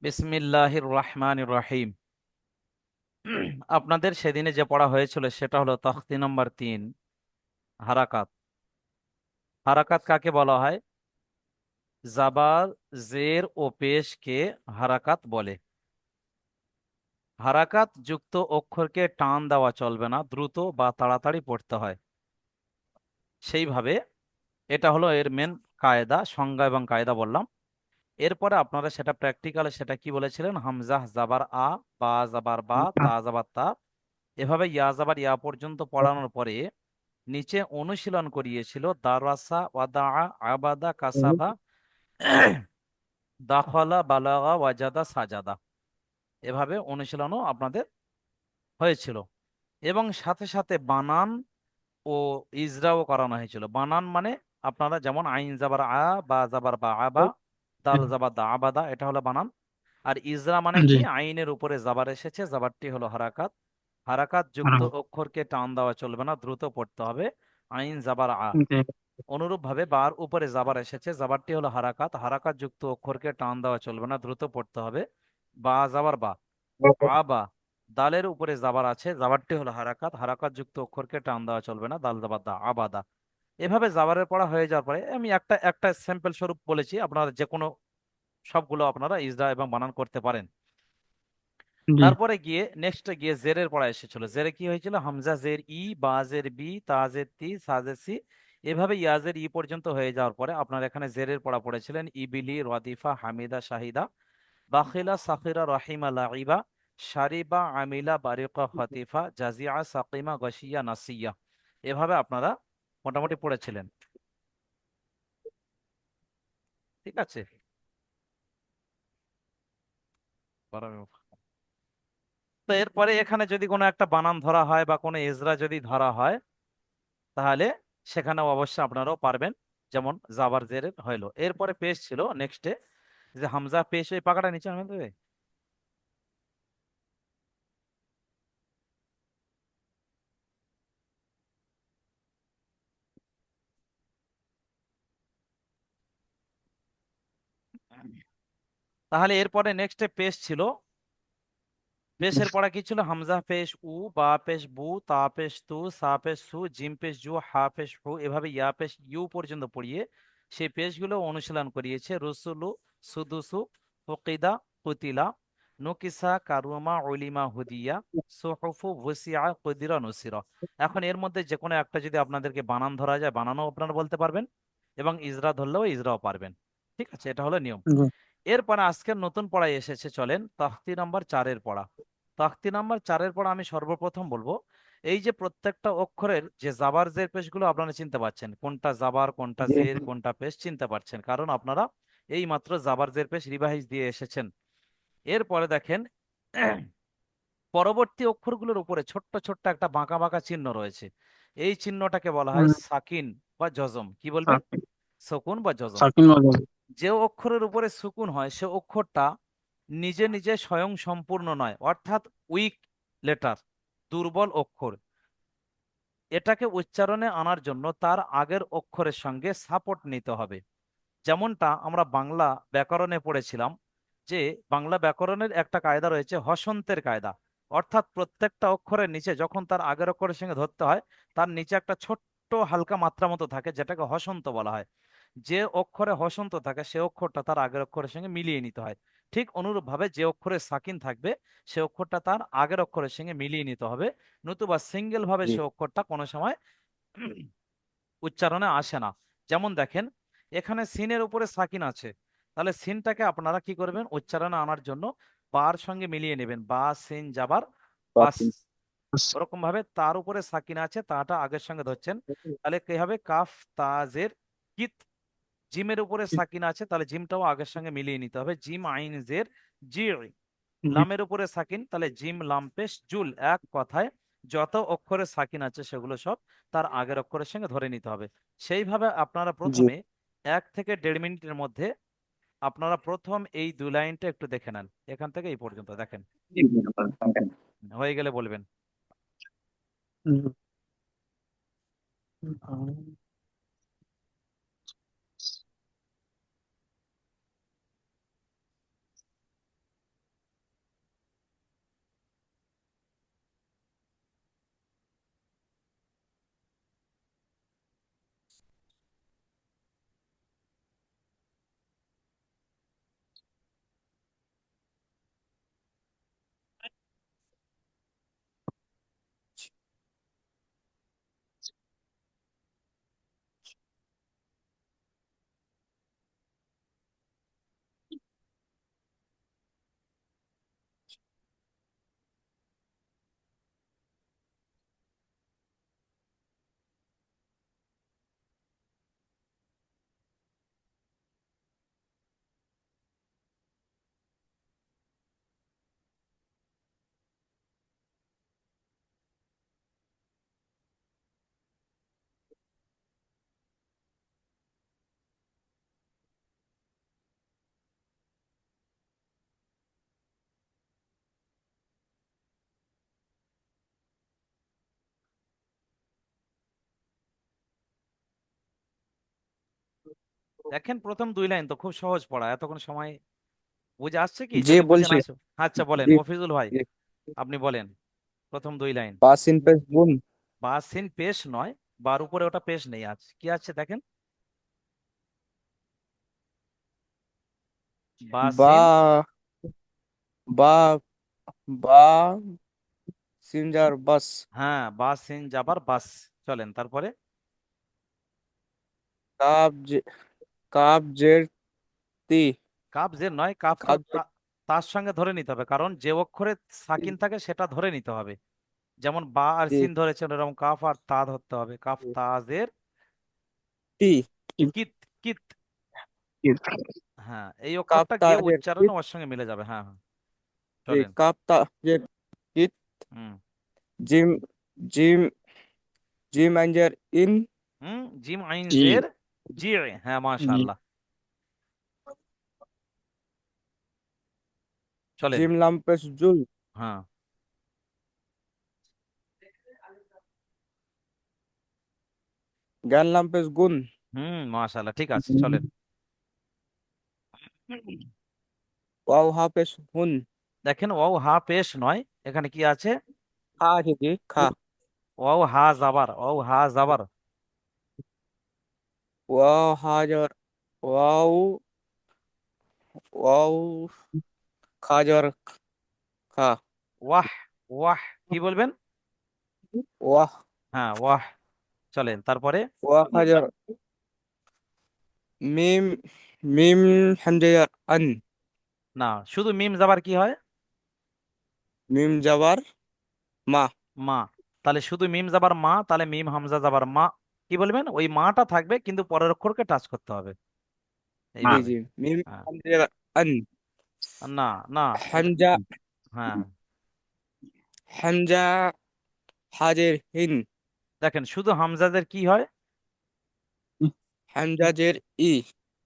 বিসমিল্লাহির রহমানির রহিম। আপনাদের সেদিনে যে পড়া হয়েছিল সেটা হলো তখতি নম্বর 3, হারাকাত। হারাকাত কাকে বলা হয়? জাবার, জের ও পেশকে হারাকাত বলে। হারাকাত যুক্ত অক্ষরকে টান দেওয়া চলবে না, দ্রুত বা তাড়াতাড়ি পড়তে হয়। সেইভাবে এটা হলো এর মেন কায়দা, সংজ্ঞা এবং কায়দা বললাম। এরপরে আপনারা সেটা প্র্যাকটিক্যালে সেটা কি বলেছিলেন, হামজা জাবার আ, বা জাবার বা, তা জাবার তা, এভাবে ইয়া জাবার ইয়া পর্যন্ত পড়ানোর পরে নিচে অনুশীলন করিয়েছিল দারাসা, ওয়াদা, আবাদা, কাসাবা, দাখলা, বালাগা, ওয়াজাদা, সাজাদা। এভাবে অনুশীলনও আপনাদের হয়েছিল এবং সাথে সাথে বানান ও ইজরাও করানো হয়েছিল। বানান মানে আপনারা যেমন আইন জাবার আ, বা জাবার বা, আবা, দাল জাবার দা, আবাদা, এটা হলো বানান। আর ইজরা মানে জি। কি? আইনের উপরে জাবার এসেছে, জাবারটি হলো হারাকাত। হারাকাত যুক্ত অক্ষরকে টান দেওয়া চলবে না, দ্রুত পড়তে হবে। আইন জাবার আ। জি। অনুরূপ ভাবে বার উপরে জাবার এসেছে, জাবারটি হলো হারাকাত। হারাকাত যুক্ত অক্ষরকে টান দেওয়া চলবে না, দ্রুত পড়তে হবে। বা জাবার বা, আবা। দালের উপরে জাবার আছে, জাবারটি হলো হারাকাত। হারাকাত যুক্ত অক্ষরকে টান দেওয়া চলবে না, দাল জাবার দা, আবাদা। এভাবে জাবারের পড়া হয়ে যাওয়ার পরে আমি একটা একটা স্যাম্পল স্বরূপ বলেছি, আপনারা যে কোনো সবগুলো আপনারা ইজরা এবং বানান করতে পারেন। জি। তারপরে গিয়ে নেক্সট গিয়ে জেরের পড়া এসেছিল। জেরে কি হয়েছিল? হামজা জের ই, বা জের বি, তা জের তি, সা জের সি, এভাবে ইয়াজের ই পর্যন্ত হয়ে যাওয়ার পরে আপনারা এখানে জেরের পড়া পড়েছিলেন ইবিলি, রদিফা, হামিদা, শাহিদা, বাখিলা, সাকিরা, রাহিমা, লাইবা, শারিবা, আমিলা, বারিকা, ফাতিফা, জাজিয়া, সাকিমা, গশিয়া, নাসিয়া। এভাবে আপনারা মোটামুটি পড়েছিলেন। ঠিক আছে। তো এরপরে এখানে যদি কোনো একটা বানান ধরা হয় বা কোনো এজরা যদি ধরা হয়, তাহলে সেখানেও অবশ্যই আপনারাও পারবেন। যেমন জাবার জের হইলো, এরপরে পেশ ছিল নেক্সটে, যে হামজা পেশ, ওই পাকাটা নিচে নামিয়ে দেবে। তাহলে এরপরে নেক্সটে পেশ ছিল। পেশের পড়া কি ছিল? হামজা পেশ উ, বা পেশ বু, তা পেশ তু, সা পেশ সু, জিম পেশ জু, হা পেশ হু, এভাবে ইয়া পেশ ইউ পর্যন্ত পড়িয়ে সেই পেশগুলো অনুশীলন করিয়েছে। রসুলু, সুদুসু, ফকিদা, কুতিলা, নুকিসা, কারুমা, উলিমা, হুদিয়া, সুহুফু, ওসিয়া, কুদিরা, নুসিরা। এখন এর মধ্যে যে কোনো একটা যদি আপনাদেরকে বানান ধরা যায়, বানানও আপনারা বলতে পারবেন, এবং ইজরা ধরলেও ইজরাও পারবেন। ঠিক আছে, এটা হলো নিয়ম। জি। এরপরে আজকের নতুন পড়ায় এসেছে, চলেন তাখতি নাম্বার 4-এর পড়া। তাখতি নাম্বার 4-এর পড়া আমি সর্বপ্রথম বলবো। এই যে প্রত্যেকটা অক্ষরের যে জাবার জের পেশগুলো আপনারা চিনতে পারছেন, কোনটা জাবার, কোনটা জি। জের, কোনটা পেশ চিনতে পারছেন, কারণ আপনারা এই মাত্র জাবার জের পেশ রিভাইজ দিয়ে এসেছেন। এরপরে দেখেন, পরবর্তী অক্ষরগুলোর উপরে ছোট্ট ছোট্ট একটা বাঁকা বাঁকা চিহ্ন রয়েছে। এই চিহ্নটাকে বলা হয় সাকিন বা জজম। কি বলবেন? সকুন বা জজম। সাকিন মজল। যে অক্ষরের উপরে সুকুন হয় সে অক্ষরটা নিজে নিজে স্বয়ং সম্পূর্ণ নয়, অর্থাৎ উইক লেটার, দুর্বল অক্ষর। এটাকে উচ্চারণে আনার জন্য তার আগের অক্ষরের সঙ্গে সাপোর্ট নিতে হবে। যেমনটা আমরা বাংলা ব্যাকরণে পড়েছিলাম, যে বাংলা ব্যাকরণের একটা কায়দা রয়েছে, হসন্তের কায়দা। অর্থাৎ প্রত্যেকটা অক্ষরের নিচে যখন তার আগের অক্ষরের সঙ্গে ধরতে হয়, তার নিচে একটা ছোট্ট হালকা মাত্রা মতো থাকে, যেটাকে হসন্ত বলা হয়। যে অক্ষরে হসন্ত থাকে সে অক্ষরটা তার আগের অক্ষরের সঙ্গে মিলিয়ে নিতে হয়। ঠিক অনুরূপ ভাবে যে অক্ষরে সাকিন থাকবে সে অক্ষরটা তার আগের অক্ষরের সঙ্গে মিলিয়ে নিতে হবে, নতুবা সিঙ্গেল ভাবে জি। সে অক্ষরটা কোনো সময় উচ্চারণে আসে না। যেমন দেখেন, এখানে সিনের উপরে সাকিন আছে, তাহলে সিনটাকে আপনারা কি করবেন? উচ্চারণে আনার জন্য বার সঙ্গে মিলিয়ে নেবেন, বা সিন যাবার বাস। সাকিন। ওরকম ভাবে তার উপরে সাকিন আছে, তাটা আগের সঙ্গে ধরছেন, তাহলে কি হবে? কাফ তাজের কিত। জিমের উপরে সাকিন আছে, তাহলে জিমটাও আগের সঙ্গে মিলিয়ে নিতে হবে, জিম আইন জের জি। জি। লামের উপরে সাকিন, তাহলে জিম লাম পেশ জুল। এক কথায় যত অক্ষরে সাকিন আছে সেগুলো সব তার আগের অক্ষরের সঙ্গে ধরে নিতে হবে। সেইভাবে আপনারা জি। প্রথমে 1 থেকে 1.5 মিনিটের মধ্যে আপনারা প্রথম এই 2 লাইনটা একটু দেখে নেন, এখান থেকে এই পর্যন্ত দেখেন। হয়ে গেলে বলবেন। দেখেন প্রথম দুই লাইন তো খুব সহজ পড়া, এতক্ষণ সময় বুঝে আসছে কি? জি যদি বুঝে না বলছি। আসে, আচ্ছা বলেন জি মফিজুল ভাই, জি। আপনি বলেন প্রথম দুই লাইন। পাস ইনভেস গুণ। বা সিন পেশ নয়, বার উপরে ওটা পেশ নেই, আছে কি আছে দেখেন, বা বা সিন। বা বা সিনজার বাস। হ্যাঁ, বা সিন যাবার বাস। চলেন তারপরে। কাপ জে কাপ জের তি। কাপ জের নয়, কাপ তো কাপ জের তার সঙ্গে ধরে নিতে হবে, কারণ যে অক্ষরে সাকিন থাকে সেটা ধরে নিতে হবে। যেমন বা আর তি সিন ধরেছেন, এরকম কাফ আর তা ধরতে হবে, কাফ তাজের তি কিত, কিত। হ্যাঁ, এই কাপ অক্ষরটা গিয়ে তাজের উচ্চারণে কিত। ওর সঙ্গে মিলে যাবে। হ্যাঁ হ্যাঁ, জি চলেন। কাপ তাজের কিত। হুম জিম জিম জিম আঞ্জার ইন। হুম, জিম আইন জি জের জি। হ্যাঁ, জি। মাশাআল্লাহ। চলেন। জিম লাম্পেস জুল। হ্যাঁ। জ্ঞান লাম্পেস গুণ। হুম, মাশাআল্লাহ, ঠিক আছে, চলেন। ওয়াও হাফেস হুন। দেখেন ওয়াও হা পেশ নয়, এখানে কি আছে? খা আছে কি খা। ওয়াও হা জাবার, ওয়াও হা জাবার। ওয়াও হাজার ওয়াও ওয়াও খাজার খা। ওয়াহ, ওয়াহ কি বলবেন? ওয়াহ হ্যাঁ, ওয়াহ। চলেন তারপরে। ওয়াহ হাজার মিম মিম হামজার আন। না, শুধু মিম জাবার কি হয়? মিম জাবার মা। মা। তাহলে শুধু মিম যাবার মা, তাহলে মিম হামজা যাবার মা। কি বলবেন? ওই মাটা থাকবে কিন্তু পরের অক্ষরকে টাচ করতে হবে, জি এইভাবে। জি মিম হ্যাঁ। হামজার আন। না না, এটা। হামজা হ্যাঁ, হামজা হাজের হিন। দেখেন শুধু হামজাদের কি হয়? হামজাজের ই।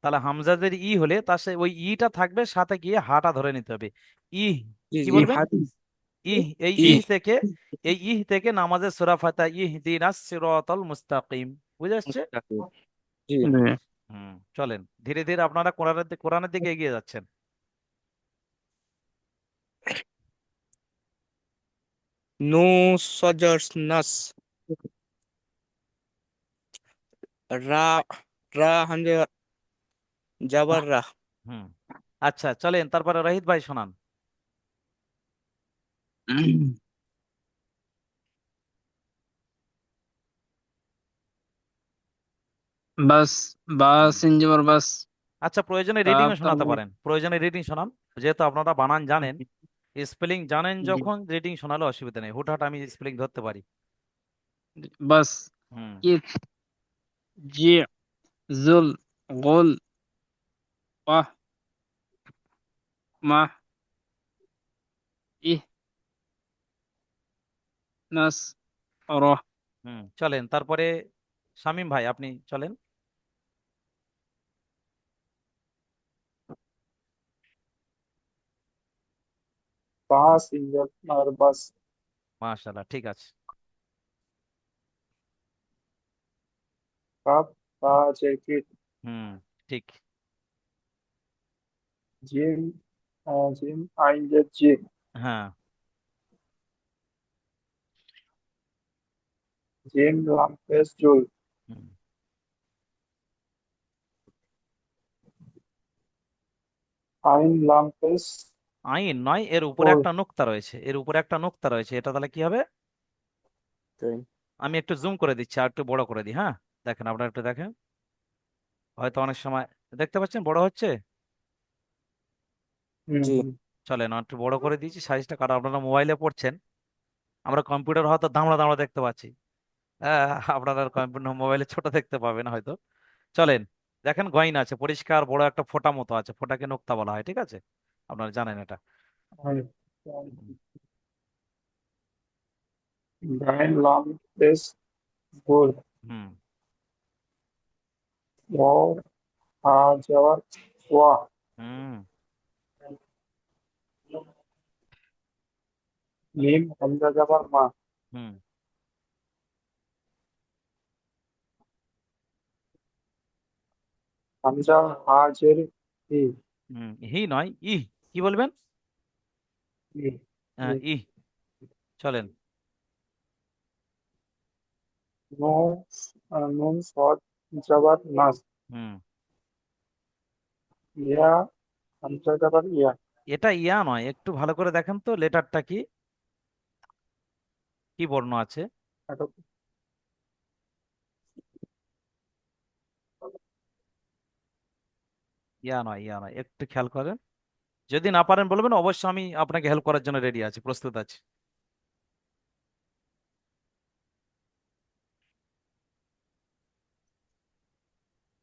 তাহলে হামজাদের ই হলে তার ওই ইটা থাকবে, সাথে গিয়ে হাটা ধরে নিতে হবে। ইহ। জি কি জি বলবেন? হাদি। ইহ, এই ই ইহ থেকে, এই ইহ থেকে নামাজের সূরা ফাতিহা, ইহদিনাস সিরাতাল মুস্তাকিম, বুঝে আসছে? মুস্তাকিম। জি হুম, চলেন ধীরে ধীরে আপনারা কোরআনের দিকে এগিয়ে যাচ্ছেন। নো সজার নাস। রা রা হামজা জাবার রা। হুম, আচ্ছা চলেন তারপরে রহিত ভাই শোনান। বাস বা হুম। সিনজিবর বাস আচ্ছা, প্রয়োজনে কাপ রিডিংও শোনাতে তারপরে পারেন, প্রয়োজনে রিডিং শোনান, যেহেতু আপনারা বানান জানেন, স্পেলিং জানেন, জি যখন রিডিং শোনালে অসুবিধা নেই, হুটহাট আমি স্পেলিং ধরতে পারি। বাস হুম। কিত জি জুল গোল ওয়াহ মা ইহ নাস রহ। হুম, চলেন তারপরে শামীম ভাই আপনি চলেন। বাস ইঞ্জার আর বাস। মাশাআল্লাহ, ঠিক আছে। কাপ তাজের কিত। হুম, ঠিক। জিম জিম আইনজার জি। হ্যাঁ। জিম লাম্পেস জুল। হুম। আইন লাম্পেস আইন নয়, এর উপরে ফোর। একটা নোক্তা রয়েছে, এর উপরে একটা নোক্তা রয়েছে, এটা তাহলে কি হবে? আমি একটু জুম করে দিচ্ছি আর একটু বড় করে দিই, হ্যাঁ। দেখেন, আপনারা একটু দেখেন, হয়তো অনেক সময় দেখতে পাচ্ছেন বড় হচ্ছে। জি চলেন আর একটু বড় করে দিয়েছি সাইজটা, কারণ আপনারা মোবাইলে পড়ছেন, আমরা কম্পিউটার হয়তো দামড়া দামড়া দেখতে পাচ্ছি। হ্যাঁ, আপনারা কম্পিউটার মোবাইলে ছোট দেখতে পাবেন হয়তো। চলেন, দেখেন গয়না আছে, পরিষ্কার বড় একটা ফোঁটা মতো আছে, ফোঁটাকে নোক্তা বলা হয়, ঠিক আছে? আপনারা জানেন এটা। হুম। গাইন লাম্পেস ফোর। হুম। ওয়াও হাজার ওয়া। হুম। মিম হামজা জাবার মা। হুম। হামজা হাজের ই হি নয়, ইহ। কি বলবেন? ই ই ইহ। চলেন। নুন নুন সদ জবর নাস হুম। ইয়া হামজা জবর ইয়া এটা ইয়া নয়, একটু ভালো করে দেখেন তো লেটারটা কি, কি বর্ণ আছে? এটা ইয়া নয়, ইয়া নয়, একটু খেয়াল করেন। যদি না পারেন বলবেন, অবশ্যই আমি আপনাকে হেল্প করার জন্য রেডি আছি, প্রস্তুত আছি।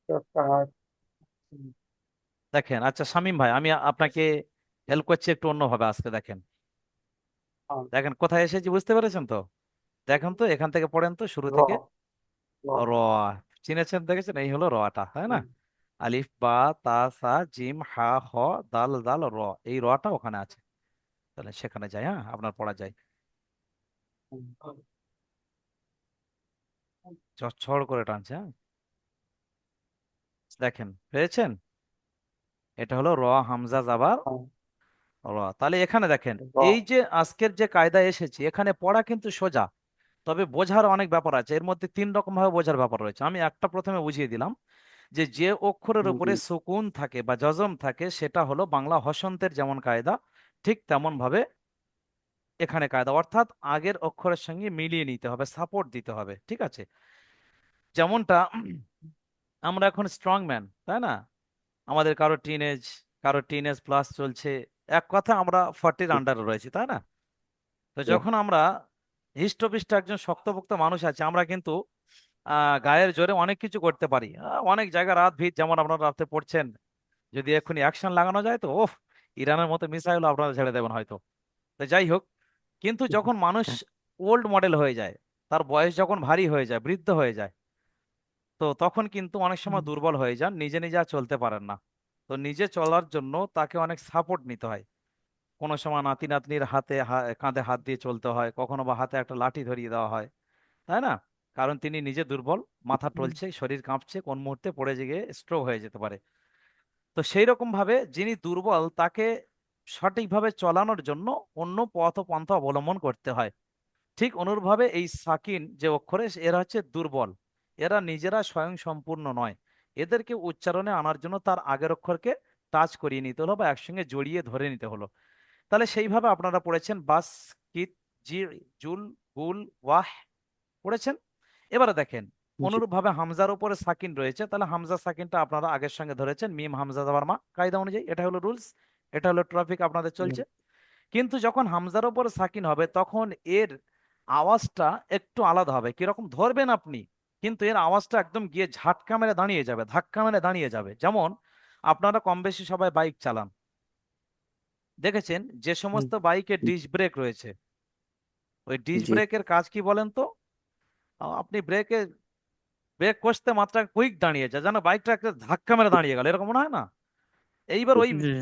একটা দেখেন, আচ্ছা শামীম ভাই, আমি আপনাকে হেল্প করছি একটু অন্যভাবে আজকে। দেখেন, দেখেন কোথায় এসেছি, বুঝতে পেরেছেন তো? দেখেন তো, এখান থেকে পড়েন তো, শুরু র থেকে। র র। চিনেছেন, দেখেছেন, এই হলো রটা, তাই না? আলিফ বা তা সা জিম হা হ দাল দাল র, এই রটা ওখানে আছে। তাহলে সেখানে যাই, হ্যাঁ, আপনার পড়া যায়। চড় করে টানছে, হ্যাঁ। দেখেন, পেয়েছেন? এটা হলো র, হামজা জাবার র। তাহলে এখানে দেখেন, এই যে আজকের যে কায়দা এসেছি, এখানে পড়া কিন্তু সোজা, তবে বোঝার অনেক ব্যাপার আছে। এর মধ্যে তিন রকম ভাবে বোঝার ব্যাপার রয়েছে। আমি একটা প্রথমে বুঝিয়ে দিলাম, যে যে অক্ষরের উপরে সুকুন থাকে বা জজম থাকে, সেটা হলো বাংলা হসন্তের যেমন কায়দা, ঠিক তেমন ভাবে এখানে কায়দা, অর্থাৎ আগের অক্ষরের সঙ্গে মিলিয়ে নিতে হবে, সাপোর্ট দিতে হবে, ঠিক আছে? যেমনটা আমরা এখন স্ট্রং ম্যান, তাই না? আমাদের কারো টিনেজ প্লাস চলছে, এক কথা আমরা 40-র আন্ডারে রয়েছি, তাই না? তো যখন আমরা হিষ্টপিষ্ট একজন শক্তপোক্ত মানুষ আছে, আমরা কিন্তু গায়ের জোরে অনেক কিছু করতে পারি। অনেক জায়গায় রাত ভিত, যেমন আপনারা রাতে পড়ছেন, যদি এক্ষুনি অ্যাকশন লাগানো যায় তো ওফ, ইরানের মতো মিসাইল আপনারা ছেড়ে দেবেন হয়তো। তো যাই হোক, কিন্তু যখন মানুষ ওল্ড মডেল হয়ে যায়, তার বয়স যখন ভারী হয়ে যায়, বৃদ্ধ হয়ে যায়, তো তখন কিন্তু অনেক সময় দুর্বল হয়ে যান, নিজে নিজে আর চলতে পারেন না। তো নিজে চলার জন্য তাকে অনেক সাপোর্ট নিতে হয়। কোনো সময় নাতি নাতনির কাঁধে হাত দিয়ে চলতে হয়, কখনো বা হাতে একটা লাঠি ধরিয়ে দেওয়া হয়, তাই না? কারণ তিনি নিজে দুর্বল, মাথা টলছে, শরীর কাঁপছে, কোন মুহূর্তে পড়ে গিয়ে স্ট্রোক হয়ে যেতে পারে। তো সেই রকম ভাবে যিনি দুর্বল, তাকে সঠিকভাবে চলানোর জন্য অন্য পথ ও পন্থা অবলম্বন করতে হয়। ঠিক অনুরূপভাবে এই সাকিন যে অক্ষরে, এরা হচ্ছে দুর্বল, এরা নিজেরা স্বয়ং সম্পূর্ণ নয়। এদেরকে উচ্চারণে আনার জন্য তার আগের অক্ষরকে টাচ করিয়ে নিতে হলো বা একসঙ্গে জড়িয়ে ধরে নিতে হলো। তাহলে সেইভাবে আপনারা পড়েছেন বাস, কিত, জি, জুল, গুল, ওয়াহ, পড়েছেন। এবারে দেখেন, অনুরূপভাবে হামজার উপরে সাকিন রয়েছে, তাহলে হামজা সাকিনটা আপনারা আগের সঙ্গে ধরেছেন, মিম হামজা দাবার মা, কায়দা অনুযায়ী এটা হলো রুলস, এটা হলো ট্রাফিক আপনাদের চলছে। কিন্তু যখন হামজার উপরে সাকিন হবে, তখন এর আওয়াজটা একটু আলাদা হবে। কিরকম ধরবেন আপনি, কিন্তু এর আওয়াজটা একদম গিয়ে ঝাটকা মেরে দাঁড়িয়ে যাবে, ধাক্কা মেরে দাঁড়িয়ে যাবে। যেমন আপনারা কম বেশি সবাই বাইক চালান, দেখেছেন যে সমস্ত বাইকে ডিস্ক ব্রেক রয়েছে, ওই ডিস্ক জি ব্রেকের কাজ কি বলেন তো? আপনি ব্রেক কষতে মাত্রা কুইক দাঁড়িয়ে যায়, যেন বাইকটা একটা ধাক্কা মেরে দাঁড়িয়ে গেল, এরকম মনে হয় না? এইবার ওই জি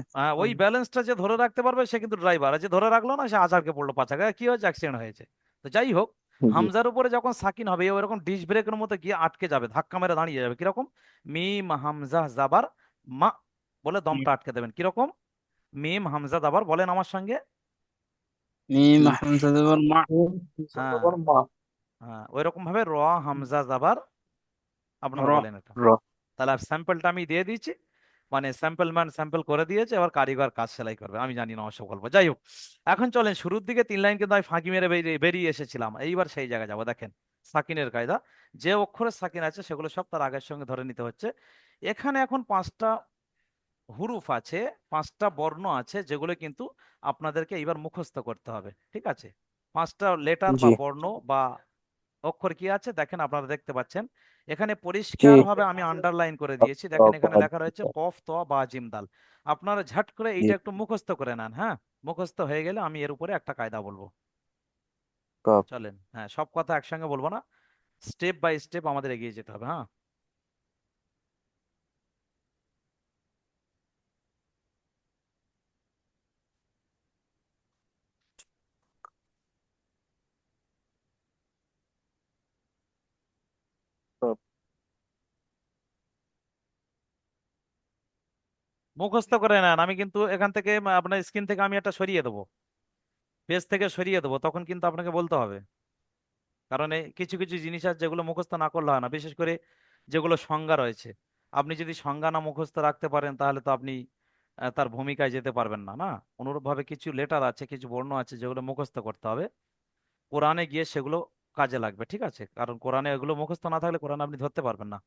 ওই ব্যালেন্সটা যে ধরে রাখতে পারবে সে কিন্তু ড্রাইভার, আর যে ধরে রাখলো না সে আছাড়কে পড়লো পাছাকে, কি হয়েছে, অ্যাক্সিডেন্ট হয়েছে। তো যাই হোক, জি হামজার উপরে যখন সাকিন হবে, ওরকম ডিস্ক ব্রেকের মতো গিয়ে আটকে যাবে, ধাক্কা মেরে দাঁড়িয়ে যাবে। কিরকম? মিম হামজা জাবার মা বলে দমটা আটকে দেবেন। কিরকম? মিম হামজা দাবার, বলেন আমার সঙ্গে। মিম হামজা জবর মা হ্যাঁ, হ্যাঁ, ওই রকম ভাবে র, হামজা জাবার, আপনারা র বলেন এটা। র তাহলে আর স্যাম্পলটা আমি দিয়ে দিয়েছি, মানে স্যাম্পল ম্যান স্যাম্পল করে দিয়েছে, এবার কারিগর কাজ সেলাই করবে। আমি জানি না অবশ্য গল্প, যাই হোক। এখন চলেন, শুরুর দিকে 3 লাইন কিন্তু আমি ফাঁকি মেরে বেরিয়ে বেরিয়ে এসেছিলাম, এইবার সেই জায়গায় যাবো। দেখেন, সাকিনের কায়দা, যে অক্ষরে সাকিন আছে সেগুলো সব তার আগের সঙ্গে ধরে নিতে হচ্ছে। এখানে এখন 5টা হুরুফ আছে, 5টা বর্ণ আছে, যেগুলো কিন্তু আপনাদেরকে এইবার মুখস্থ করতে হবে, ঠিক আছে? 5টা লেটার বা জি বর্ণ বা অক্ষর কি আছে, দেখেন, আপনারা দেখতে পাচ্ছেন। এখানে জি পরিষ্কার ভাবে আমি আন্ডারলাইন করে দিয়েছি, দেখেন এখানে লেখা রয়েছে কফ ত বা জিম দাল। আপনারা ঝট করে জি এইটা একটু মুখস্থ করে নেন, হ্যাঁ। মুখস্থ হয়ে গেলে আমি এর উপরে একটা কায়দা বলবো। কপ চলেন, হ্যাঁ, সব কথা একসঙ্গে বলবো না, স্টেপ বাই স্টেপ আমাদের এগিয়ে যেতে হবে, হ্যাঁ। কপ মুখস্থ করে নেন, আমি কিন্তু এখান থেকে আপনার স্ক্রিন থেকে আমি একটা সরিয়ে দেবো, পেজ থেকে সরিয়ে দেবো, তখন কিন্তু আপনাকে বলতে হবে। কারণ এই কিছু কিছু জিনিস আছে যেগুলো মুখস্থ না করলে হয় না, বিশেষ করে যেগুলো সংজ্ঞা রয়েছে। আপনি যদি সংজ্ঞা না মুখস্থ রাখতে পারেন তাহলে তো আপনি তার ভূমিকায় যেতে পারবেন না। না, অনুরূপভাবে কিছু লেটার আছে, কিছু বর্ণ আছে যেগুলো মুখস্থ করতে হবে, কোরআনে গিয়ে সেগুলো কাজে লাগবে, ঠিক আছে? কারণ কোরআনে এগুলো মুখস্থ না থাকলে কোরআন আপনি ধরতে পারবেন না।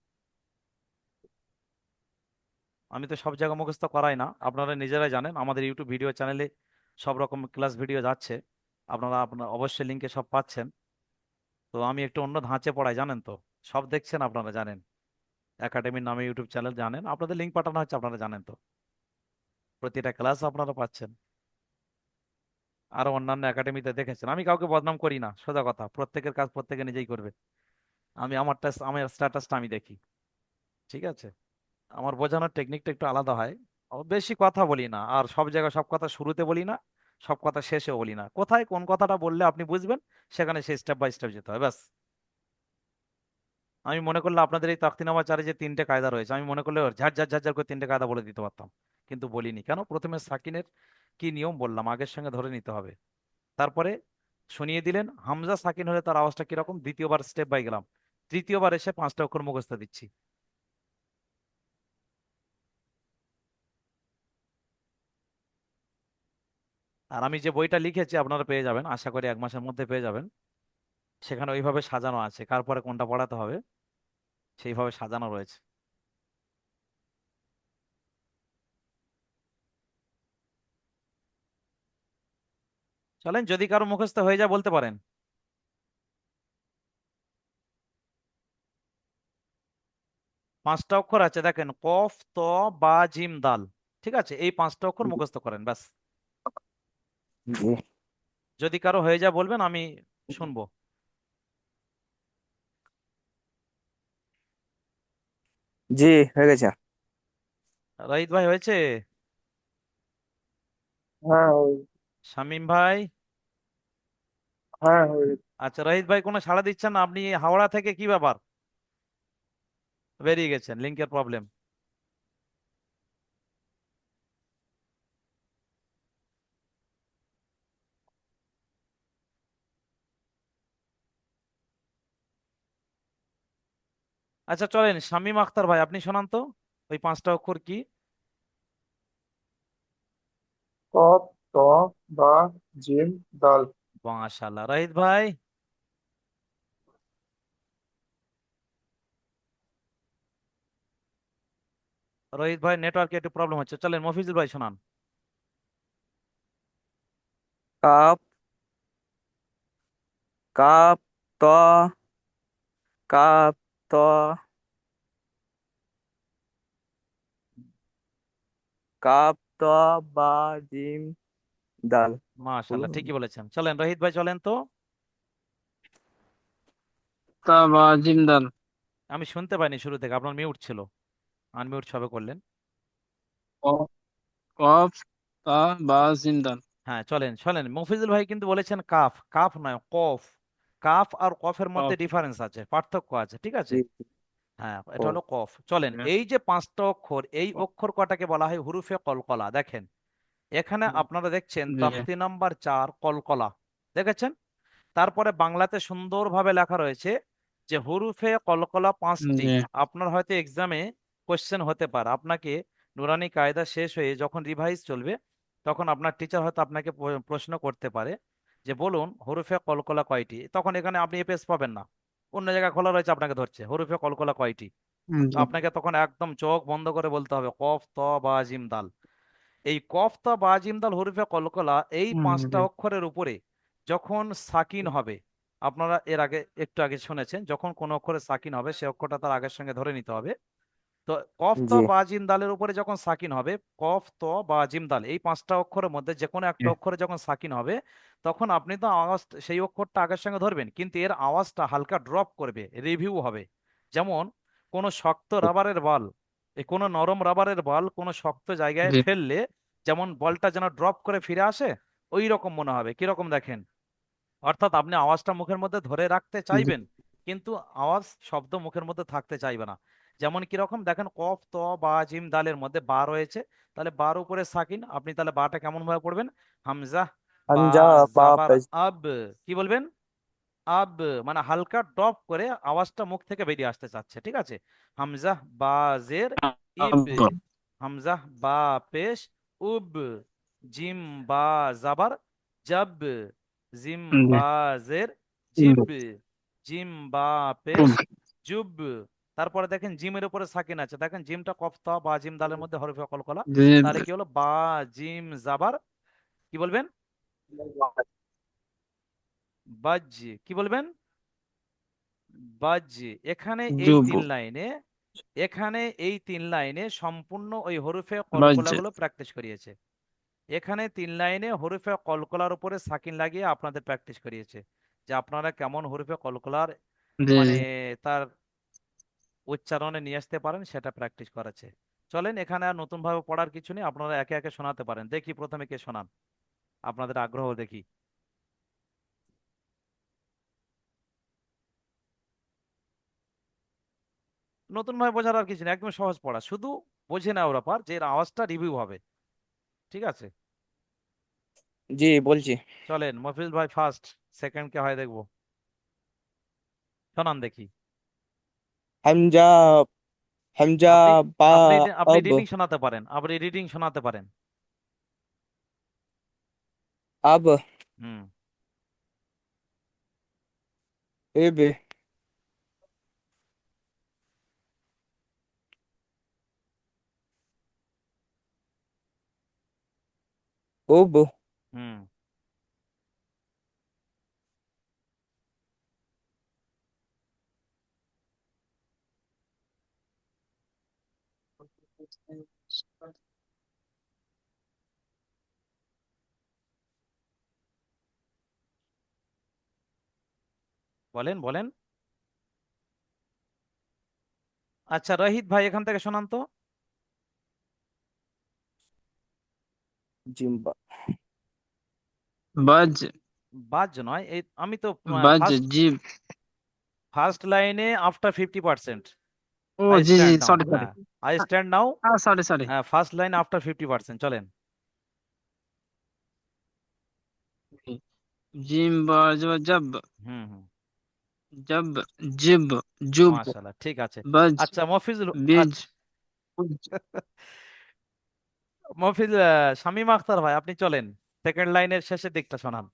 আমি তো সব জায়গা মুখস্থ করাই না, আপনারা নিজেরাই জানেন, আমাদের ইউটিউব ভিডিও চ্যানেলে সব রকম ক্লাস ভিডিও যাচ্ছে, আপনার অবশ্যই লিঙ্কে সব পাচ্ছেন। তো আমি একটু অন্য ধাঁচে পড়াই, জানেন তো, সব দেখছেন, আপনারা জানেন, একাডেমির নামে ইউটিউব চ্যানেল জানেন, আপনাদের লিঙ্ক পাঠানো হচ্ছে, আপনারা জানেন তো, প্রতিটা ক্লাস আপনারা পাচ্ছেন। আরো অন্যান্য একাডেমিতে দেখেছেন, আমি কাউকে বদনাম করি না, সোজা কথা, প্রত্যেকের কাজ প্রত্যেকে নিজেই করবে। আমি আমারটা, আমার স্ট্যাটাসটা আমি দেখি, ঠিক আছে? আমার বোঝানোর টেকনিকটা একটু আলাদা হয়। বেশি কথা বলি না, আর সব জায়গায় সব কথা শুরুতে বলি না, সব কথা শেষেও বলি না, কোথায় কোন কথাটা বললে আপনি বুঝবেন সেখানে সেই স্টেপ বাই স্টেপ যেতে হয়, ব্যাস। আমি মনে করলে আপনাদের এই তাকতিনামা চারে যে তিনটে কায়দা রয়েছে, আমি মনে করলে ঝাড় ঝাড় ঝাড় ঝাড় করে তিনটে কায়দা বলে দিতে পারতাম, কিন্তু বলিনি। কেন? প্রথমে সাকিনের কি নিয়ম বললাম, আগের সঙ্গে ধরে নিতে হবে, তারপরে শুনিয়ে দিলেন হামজা সাকিন হলে তার আওয়াজটা কিরকম, দ্বিতীয়বার স্টেপ বাই গেলাম, তৃতীয়বার এসে পাঁচটা অক্ষর মুখস্থ দিচ্ছি। আর আমি যে বইটা লিখেছি আপনারা পেয়ে যাবেন, আশা করি 1 মাসের মধ্যে পেয়ে যাবেন। সেখানে ওইভাবে সাজানো আছে, কার পরে কোনটা পড়াতে হবে সেইভাবে সাজানো রয়েছে। চলেন, যদি কারো মুখস্থ হয়ে যায় বলতে পারেন। 5টা অক্ষর আছে, দেখেন, কফ, ত, বা, জিম, দাল। ঠিক আছে, এই 5টা অক্ষর মুখস্থ করেন, ব্যাস। জি। যদি কারো হয়ে যায় বলবেন, আমি শুনবো। জি, হয়ে গেছে। রহিত ভাই হয়েছে? হ্যাঁ শামীম ভাই? হ্যাঁ হয়ে গেছে। আচ্ছা, রহিত ভাই কোনো সাড়া দিচ্ছেন না, আপনি হাওড়া থেকে, কি ব্যাপার, বেরিয়ে গেছেন, লিঙ্কের প্রবলেম? আচ্ছা চলেন, শামীম আখতার ভাই আপনি শোনান তো, ওই 5টা অক্ষর কি? কফ, ত, বা, জিম, দাল। মাশাআল্লাহ। রহিত ভাই? রোহিত ভাই নেটওয়ার্কে একটু প্রবলেম হচ্ছে, চলেন মফিজুল ভাই শোনান। কাপ, কাপ, ত, কাপ, ত, কাপ, ত, বা, জিম, দাল। হলো। মাশাআল্লাহ, ঠিকই বলেছেন, চলেন রোহিত ভাই চলেন তো। তা বা জিম দাল। আমি শুনতে পাইনি শুরু থেকে, আপনার মিউট ছিল, আনমিউট সবে করলেন। কফ, কফ, তা বা জিম দাল। হ্যাঁ চলেন চলেন, মফিজুল ভাই কিন্তু বলেছেন কাফ, কাফ নয় কফ। কাফ আর কফের মধ্যে কফ। ডিফারেন্স আছে, পার্থক্য আছে, ঠিক আছে? জি। হ্যাঁ, ও। এটা হলো কফ। চলেন, এই যে 5টা অক্ষর, এই অক্ষর কটাকে বলা হয় হুরুফে কলকলা, দেখেন এখানে আপনারা দেখছেন জি তাপ্তি নাম্বার 4 কলকলা, দেখেছেন? তারপরে বাংলাতে সুন্দরভাবে লেখা রয়েছে যে হুরুফে কলকলা 5টি। জি আপনার হয়তো এক্সামে কোশ্চেন হতে পারে, আপনাকে নুরানি কায়দা শেষ হয়ে যখন রিভাইজ চলবে, তখন আপনার টিচার হয়তো আপনাকে প্রশ্ন করতে পারে যে বলুন হুরুফে কলকলা কয়টি, তখন এখানে আপনি এপেস পাবেন না, অন্য জায়গায় খোলা রয়েছে, আপনাকে ধরছে হুরুফে কলকলা কয়টি। তো জি আপনাকে তখন একদম চোখ বন্ধ করে বলতে হবে কফ, ত, বা, জিম, দাল। এই কফ, তা, বা, জিম, দাল, হরফে কলকলা, এই 5টা জি অক্ষরের উপরে যখন সাকিন হবে, আপনারা এর আগে একটু আগে শুনেছেন, যখন কোন অক্ষরে সাকিন হবে সে অক্ষরটা তার আগের সঙ্গে ধরে নিতে হবে। তো কফ, ত, জি। বা, জিম, দালের উপরে যখন সাকিন হবে, কফ, ত, বা, জিম, দাল, এই 5টা অক্ষরের মধ্যে যে কোনো একটা অক্ষরে যখন সাকিন হবে, তখন আপনি তো আওয়াজ, সেই অক্ষরটা আগের সঙ্গে ধরবেন, কিন্তু এর আওয়াজটা হালকা ড্রপ করবে, রিভিউ হবে। যেমন কোনো শক্ত রাবারের বল, এই কোনো নরম রাবারের বল কোনো শক্ত জায়গায় জি ফেললে যেমন বলটা যেন ড্রপ করে ফিরে আসে, ওই রকম মনে হবে, কিরকম দেখেন? অর্থাৎ আপনি আওয়াজটা মুখের মধ্যে ধরে রাখতে জি চাইবেন, কিন্তু আওয়াজ শব্দ মুখের মধ্যে থাকতে চাইবে না। যেমন কিরকম দেখেন, কফ ত বা জিম দালের মধ্যে বা রয়েছে, তাহলে বার উপরে সাকিন, আপনি তাহলে বাটা কেমন ভাবে পড়বেন? হামজা বা হামজা বা জাবার পেশ। আব, কি বলবেন? আব, মানে হালকা ড্রপ করে আওয়াজটা মুখ থেকে বেরিয়ে আসতে চাচ্ছে, ঠিক আছে? হামজা বা জের ইব, अब হামজা বা পেশ উব, জিম বা জাবার জাব, জিম বা জের জিব, জিম বা পেশ জুব। তারপরে দেখেন জিমের উপরে সাকিন আছে, দেখেন জিমটা কফতা বা জিম দালের মধ্যে হরফে কলকলা, जिब তাহলে কি হলো? বা জিম জাবার, কি বলবেন? বাজ, কি বলবেন? বাজ। এখানে এই जुब তিন লাইনে, এখানে এই তিন লাইনে সম্পূর্ণ ওই হরফে बज কলকলাগুলো প্র্যাকটিস করিয়েছে। এখানে তিন লাইনে হরফে কলকলার উপরে সাকিন লাগিয়ে আপনাদের প্র্যাকটিস করিয়েছে, যে আপনারা কেমন হরফে কলকলার মানে जिज তার উচ্চারণে নিয়ে আসতে পারেন, সেটা প্র্যাকটিস করাচ্ছে। চলেন, এখানে আর নতুন ভাবে পড়ার কিছু নেই, আপনারা একে একে শোনাতে পারেন। দেখি প্রথমে কে শোনান, আপনাদের আগ্রহ দেখি। নতুন ভাবে বোঝার আর কিছু নেই, একদম সহজ পড়া, শুধু বোঝে না ওরা পার যে এর আওয়াজটা রিভিউ হবে, ঠিক আছে? জি বলছি। চলেন মফিজ ভাই ফার্স্ট, সেকেন্ড কে হয় দেখবো, শোনান দেখি। হামজা, হামজা আপনি বা আপনি আপনি আব, রিডিং শোনাতে পারেন, আপনি রিডিং শোনাতে পারেন। আব, হুম। ইব, উব, হুম। বলেন বলেন। আচ্ছা রহিত ভাই, এখান থেকে শোনান তো। জিম্বা, बज বাজ নয়, এই আমি তো बज ফার্স্ট जिब ফার্স্ট লাইনে আফটার 50%। ओ আই जी স্ট্যান্ড जी নাও, सॉरी হ্যাঁ, सॉरी আই স্ট্যান্ড নাও। हाँ सॉरी सॉरी হ্যাঁ, ফার্স্ট লাইন আফটার 50%, চলেন। जिम बज जब হুম হুম। जब जिब जुब মাশাআল্লাহ, ঠিক আছে। बज আচ্ছা মফিজুল, बेज আচ্ছা মফিজ, শামীম আখতার ভাই, আপনি চলেন সেকেন্ড লাইনের শেষের দিকটা শোনান।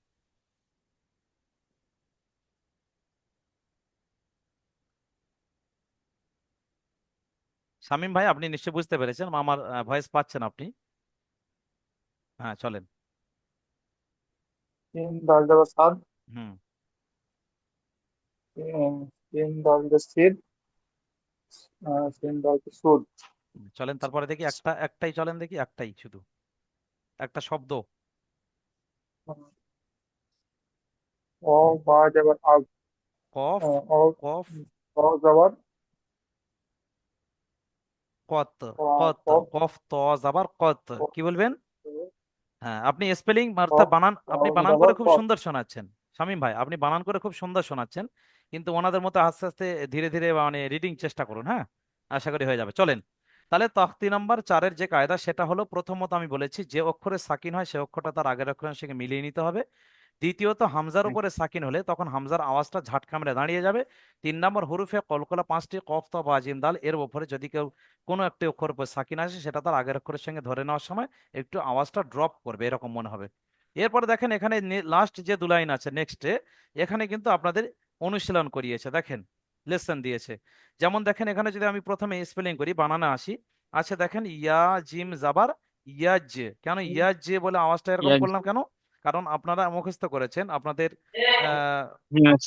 শামীম ভাই, আপনি নিশ্চয়ই বুঝতে পেরেছেন, আমার ভয়েস পাচ্ছেন আপনি? হ্যাঁ চলেন। तीन दाल जबर सात। হুম। तीन दाल का सिर। तीन दाल का सूद। চলেন তারপরে দেখি, একটাই চলেন দেখি, একটাই শুধু, একটা শব্দ। ओ बा जबर अब। কফ, और কফ, ओ जबर কত, কত, कफ। কফ ত জাবার কত, কি বলবেন? হ্যাঁ, আপনি স্পেলিং অর্থাৎ कफ বানান, আপনি বানান করে जबर খুব कफ। সুন্দর শোনাচ্ছেন। শামীম ভাই, আপনি বানান করে খুব সুন্দর শোনাচ্ছেন, কিন্তু ওনাদের মতো আস্তে আস্তে ধীরে ধীরে মানে রিডিং চেষ্টা করুন, হ্যাঁ, আশা করি হয়ে যাবে। চলেন তাহলে তখতি নাম্বার 4-এর যে কায়দা, সেটা হলো প্রথমত আমি বলেছি যে অক্ষরে সাকিন হয় সে অক্ষরটা তার আগের অক্ষরের সঙ্গে মিলিয়ে নিতে হবে। দ্বিতীয়ত হামজার উপরে সাকিন হলে তখন হামজার আওয়াজটা ঝাটকা মেরে দাঁড়িয়ে যাবে। 3 নম্বর হরুফে কলকলা 5টি, কফ ত বা জিম দাল, এর উপরে যদি কেউ কোনো একটি অক্ষর উপর সাকিন আসে, সেটা তার আগের অক্ষরের সঙ্গে ধরে নেওয়ার সময় একটু আওয়াজটা ড্রপ করবে, এরকম মনে হবে। এরপরে দেখেন এখানে লাস্ট যে 2 লাইন আছে নেক্সটে, এখানে কিন্তু আপনাদের অনুশীলন করিয়েছে, দেখেন লেসন দিয়েছে। যেমন দেখেন এখানে যদি আমি প্রথমে স্পেলিং করি, বানানে আসি। আচ্ছা দেখেন, ইয়া জিম জাবার ইয়াজ, কেন ইয়াজ বলে আওয়াজটা এরকম यस করলাম কেন? কারণ আপনারা মুখস্থ করেছেন আপনাদের আহ यस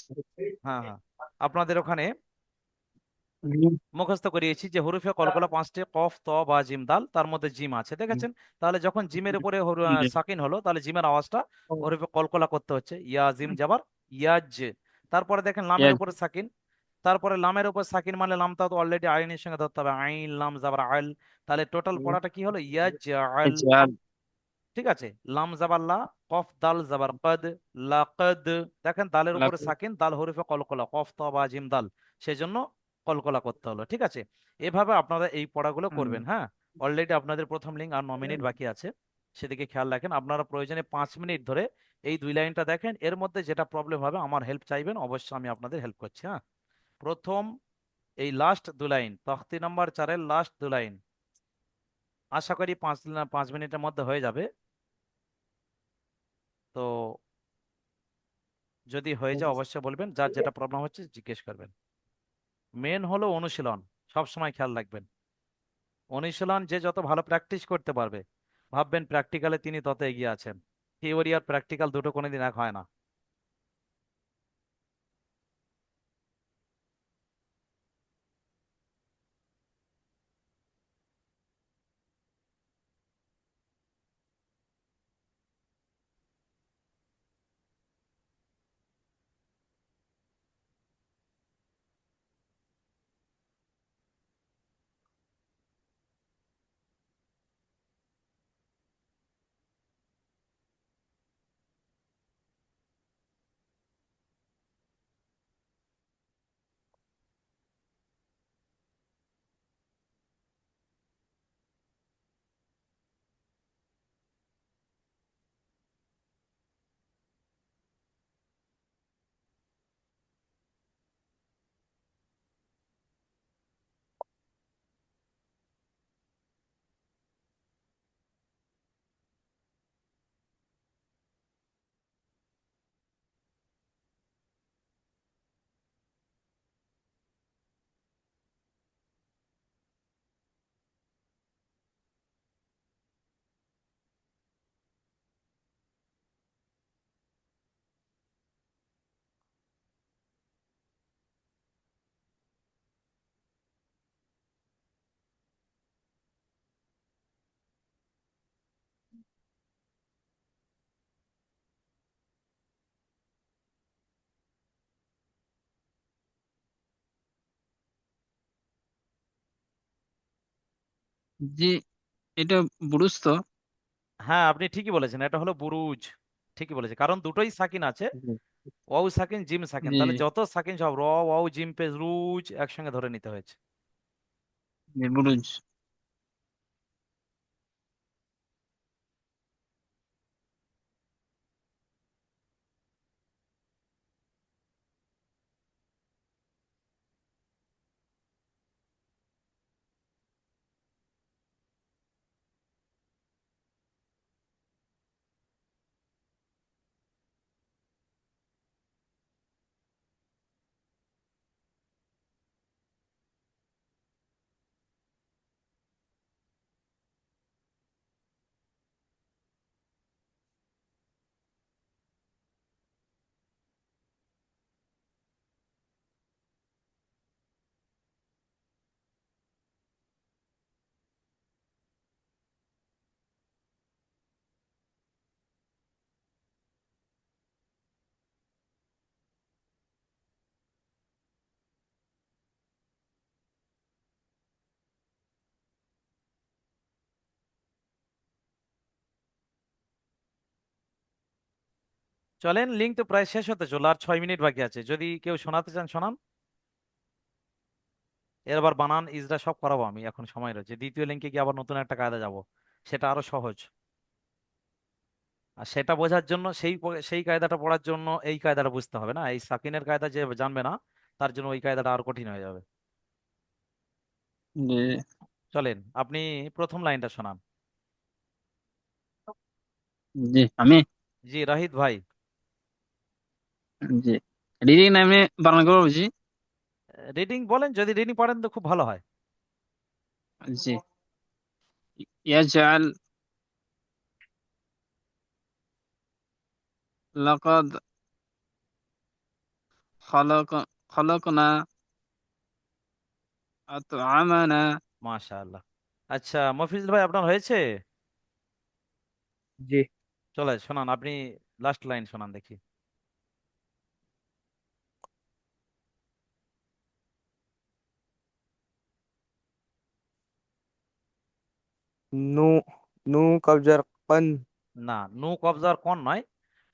হ্যাঁ হ্যাঁ, আপনাদের ওখানে মুখস্থ করিয়েছি যে হরফে কলকলা 5টি, কফ ত বা জিম দাল, তার মধ্যে জিম আছে দেখেছেন। তাহলে যখন জিমের উপরে সাকিন হলো, তাহলে জিমের আওয়াজটা হরফে কলকলা করতে হচ্ছে, ইয়া জিম জাবার ইয়াজ। তারপরে দেখেন লামের यस উপরে সাকিন, তারপরে লামের উপর সাকিন মানে লামটা তো অলরেডি আইনের সঙ্গে ধরতে হবে, আইন লাম জাবার আল, তাহলে টোটাল পড়াটা কি হলো? ইয়াজ আল, यार ঠিক আছে? লাম জাবার লা, কফ দাল জাবার কদ, লাকদ। দেখেন দালের উপরে लक সাকিন, দাল হরফে কলকলা, কফ ত বা জিম দাল, সেজন্য কলকলা করতে হলো, ঠিক আছে। এভাবে আপনারা এই পড়াগুলো হুম। করবেন, হ্যাঁ। অলরেডি আপনাদের প্রথম লিঙ্ক আর 9 মিনিট বাকি আছে, সেদিকে খেয়াল রাখেন। আপনারা প্রয়োজনে 5 মিনিট ধরে এই 2 লাইনটা দেখেন, এর মধ্যে যেটা প্রবলেম হবে আমার হেল্প চাইবেন, অবশ্যই আমি আপনাদের হেল্প করছি, হ্যাঁ। প্রথম এই লাস্ট 2 লাইন, তখতি নাম্বার 4-এর লাস্ট 2 লাইন, আশা করি 5 মিনিটের মধ্যে হয়ে যাবে। তো যদি হয়ে যায় অবশ্যই বলবেন, যার যেটা প্রবলেম হচ্ছে জিজ্ঞেস করবেন। মেন হলো অনুশীলন, সব সময় খেয়াল রাখবেন। অনুশীলন যে যত ভালো প্র্যাকটিস করতে পারবে, ভাববেন প্র্যাকটিক্যালে তিনি তত এগিয়ে আছেন। থিওরি আর প্র্যাকটিক্যাল দুটো কোনোদিন এক হয় না। জি, এটা বুরুজ তো। হ্যাঁ, আপনি ঠিকই বলেছেন, এটা হলো বুরুজ। ঠিকই বলেছেন, কারণ দুটোই সাকিন আছে, জি। ওয়াও সাকিন জিম সাকিন, জি তাহলে যত সাকিন সব র ওয়াও জিম পেজ রুজ একসঙ্গে ধরে নিতে হয়েছে। জি, বুরুজ। চলেন, লিঙ্ক তো প্রায় শেষ হতে চলো, আর 6 মিনিট বাকি আছে, যদি কেউ শোনাতে চান শোনান। এবার বানান ইজরা সব করাবো আমি, এখন সময় রয়েছে। দ্বিতীয় লিঙ্কে গিয়ে আবার নতুন একটা কায়দা যাব, সেটা আরো সহজ। আর সেটা বোঝার জন্য সেই কায়দাটা পড়ার জন্য এই কায়দাটা বুঝতে হবে না, এই সাকিনের কায়দা যে জানবে না, তার জন্য ওই কায়দাটা আরো কঠিন হয়ে যাবে। জি। চলেন, আপনি প্রথম লাইনটা শোনান। জি, আমি। জি রাহিত ভাই। জি, রিডিং নামে বানান করে বলছি। রিডিং বলেন, যদি রিডিং পারেন তো খুব ভালো হয়। জি। ইয়াজআল, লাকাদ, খালাক, খালাকনা, আতআমানা। মাশাআল্লাহ। আচ্ছা মফিজুল ভাই, আপনার হয়েছে? জি। চলে শোনান আপনি, লাস্ট লাইন শোনান দেখি। নু, নু কবজার কন। না, নু কবজার কোন নয়,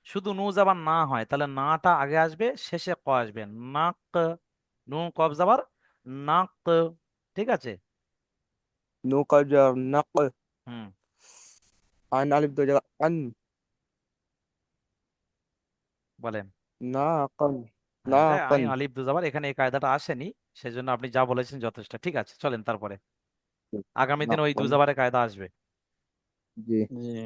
শুধু নু যাবার না হয় তাহলে নাটা আগে আসবে, শেষে ক আসবে। নাক, নু কবজাবার নাক। ঠিক আছে। নুন का जर नक হুম। आन अलिफ दो जगह अन বলেন। नाकन হ্যাঁ, এটা नाकन আইন আলিফ দুজাবার, এখানে এই কায়দাটা আসেনি, সেজন্য আপনি যা বলেছেন যথেষ্ট। ঠিক আছে, চলেন তারপরে। আগামী দিন ওই नाकन দুজাবারের কায়দা আসবে। जी जी।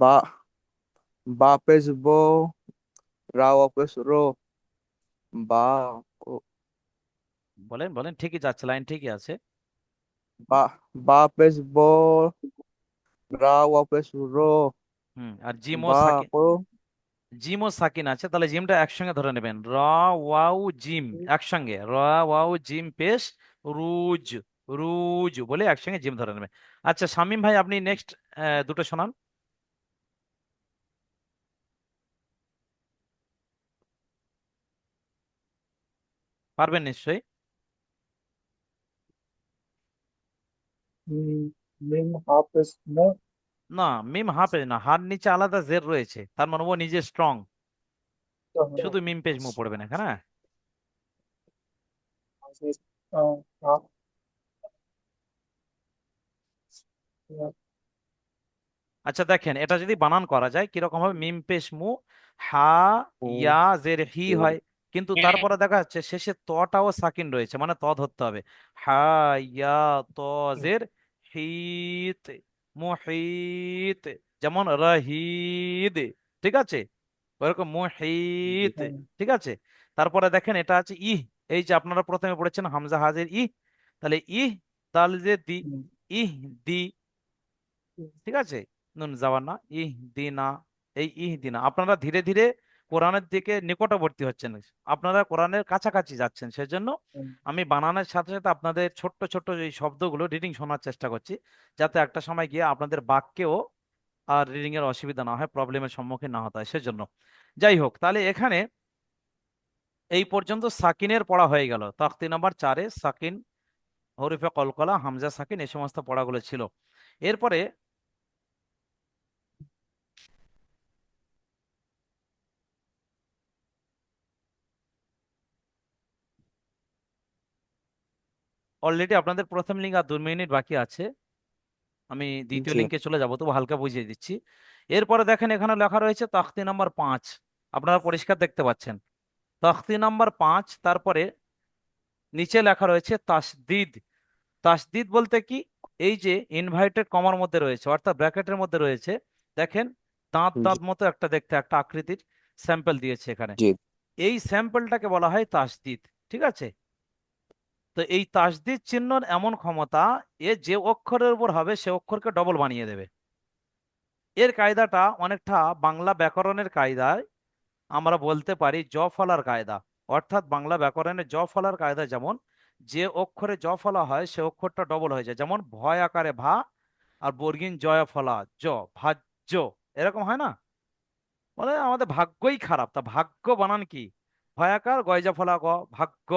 बा बा पेश बो रा वापस रो बा বলেন বলেন, ঠিকই যাচ্ছে, লাইন ঠিকই আছে। बा बा पेश बो रा वापस रो আর জিমও बा সাকিন, को জিমও সাকিন আছে, তাহলে জিমটা একসঙ্গে ধরে নেবেন। র ওয়াও জিম একসঙ্গে, র ওয়াও জিম পেশ রুজ, রুজ বলে একসঙ্গে জিম ধরে নেবেন। আচ্ছা শামীম ভাই, আপনি নেক্সট দুটো শোনান। পারবেন নিশ্চয়ই। মিম হাফেজ মো। না, মিম হাফেজ না, হার নিচে আলাদা জের রয়েছে, তার মানে ও নিজে স্ট্রং। শুধু মিম পেশ মু পড়বেন এখানে, হ্যাঁ। হাফেজ হাফ আচ্ছা দেখেন, এটা যদি বানান করা যায় কিরকম হবে, মিম পেশ মু, হা ইয়া জের হি হয়, কিন্তু তারপরে দেখা যাচ্ছে শেষে তটাও সাকিন রয়েছে, মানে ত ধরতে হবে। হা ইয়া ত জের হিত, মুহিত, যেমন রহিদ। ঠিক আছে, ওরকম মুহিত। ঠিক আছে। তারপরে দেখেন এটা আছে ইহ, এই যে আপনারা প্রথমে পড়েছেন হামজা হাজের ইহ, তাহলে ইহ দাল যে দি, ইহ দি। ঠিক আছে। নুন যাওয়ার না, ইহ দিনা, এই ইহ দিনা। আপনারা ধীরে ধীরে কোরআনের দিকে নিকটবর্তী হচ্ছেন, আপনারা কোরআনের কাছাকাছি যাচ্ছেন, সেজন্য আমি বানানোর সাথে সাথে আপনাদের ছোট্ট ছোট্ট এই শব্দগুলো রিডিং শোনার চেষ্টা করছি, যাতে একটা সময় গিয়ে আপনাদের বাক্যেও আর রিডিং এর অসুবিধা না হয়, প্রবলেমের সম্মুখীন না হতে হয় সেজন্য। যাই হোক, তাহলে এখানে এই পর্যন্ত সাকিনের পড়া হয়ে গেল, তাখতি নাম্বার 4-এ সাকিন, হরফে কলকলা, হামজা সাকিন, এই সমস্ত পড়াগুলো ছিল। এরপরে অলরেডি আপনাদের প্রথম লিঙ্ক আর 2 মিনিট বাকি আছে, আমি দ্বিতীয় जी লিঙ্কে চলে যাব, তবু হালকা বুঝিয়ে দিচ্ছি। এরপরে দেখেন এখানে লেখা রয়েছে তাখতি নাম্বার 5, আপনারা পরিষ্কার দেখতে পাচ্ছেন তাখতি নাম্বার 5, তারপরে নিচে লেখা রয়েছে তাসদিদ। তাসদিদ বলতে কি, এই যে ইনভার্টেড কমার মধ্যে রয়েছে, অর্থাৎ ব্র্যাকেটের মধ্যে রয়েছে, দেখেন দাঁত जी দাঁত মতো একটা দেখতে একটা আকৃতির স্যাম্পল দিয়েছে এখানে, जी এই স্যাম্পলটাকে বলা হয় তাসদিদ। ঠিক আছে। তো এই তাসদিদ চিহ্নর এমন ক্ষমতা, এ যে অক্ষরের উপর হবে সে অক্ষরকে ডবল বানিয়ে দেবে। এর কায়দাটা অনেকটা বাংলা ব্যাকরণের কায়দায় আমরা বলতে পারি জ ফলার কায়দা। অর্থাৎ বাংলা ব্যাকরণে জ ফলার কায়দা যেমন, যে অক্ষরে জ ফলা হয় সে অক্ষরটা ডবল হয়ে যায়, যেমন ভয় আকারে ভা, আর বর্গিন জয় ফলা জ, ভাজ্য, এরকম হয় না? বলে আমাদের ভাগ্যই খারাপ, তা ভাগ্য বানান কি, ভয়াকার গয়জা ফলা গ, ভাগ্য,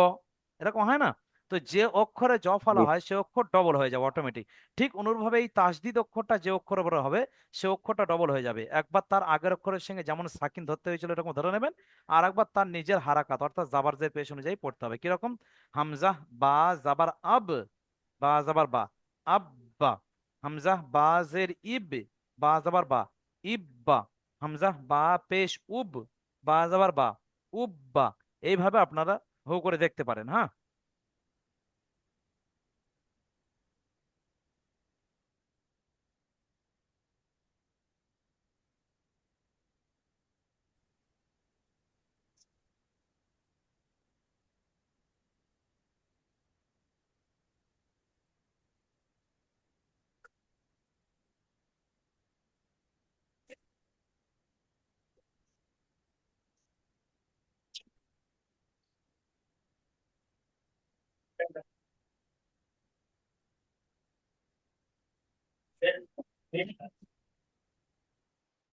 এরকম হয় না? তো যে অক্ষরে জ ফলা जी হয় সে অক্ষর ডবল হয়ে যাবে অটোমেটিক। ঠিক অনুরূপভাবে এই তাসদিদ অক্ষরটা যে অক্ষরের উপরে হবে সে অক্ষরটা ডবল হয়ে যাবে, একবার তার আগের অক্ষরের সঙ্গে যেমন সাকিন ধরতে হয়েছিল এরকম ধরে নেবেন, আর একবার তার নিজের হারাকাত অর্থাৎ জাবার জের পেশ অনুযায়ী পড়তে হবে। কিরকম, হামজা বা জাবার আব, বা জাবার বা, আব্বা। হামজা বা জের ইব, বা জাবার বা, ইব্বা। হামজা বা পেশ উব, বা যাবার বা, উব্বা। এইভাবে আপনারা হু করে দেখতে পারেন, হ্যাঁ।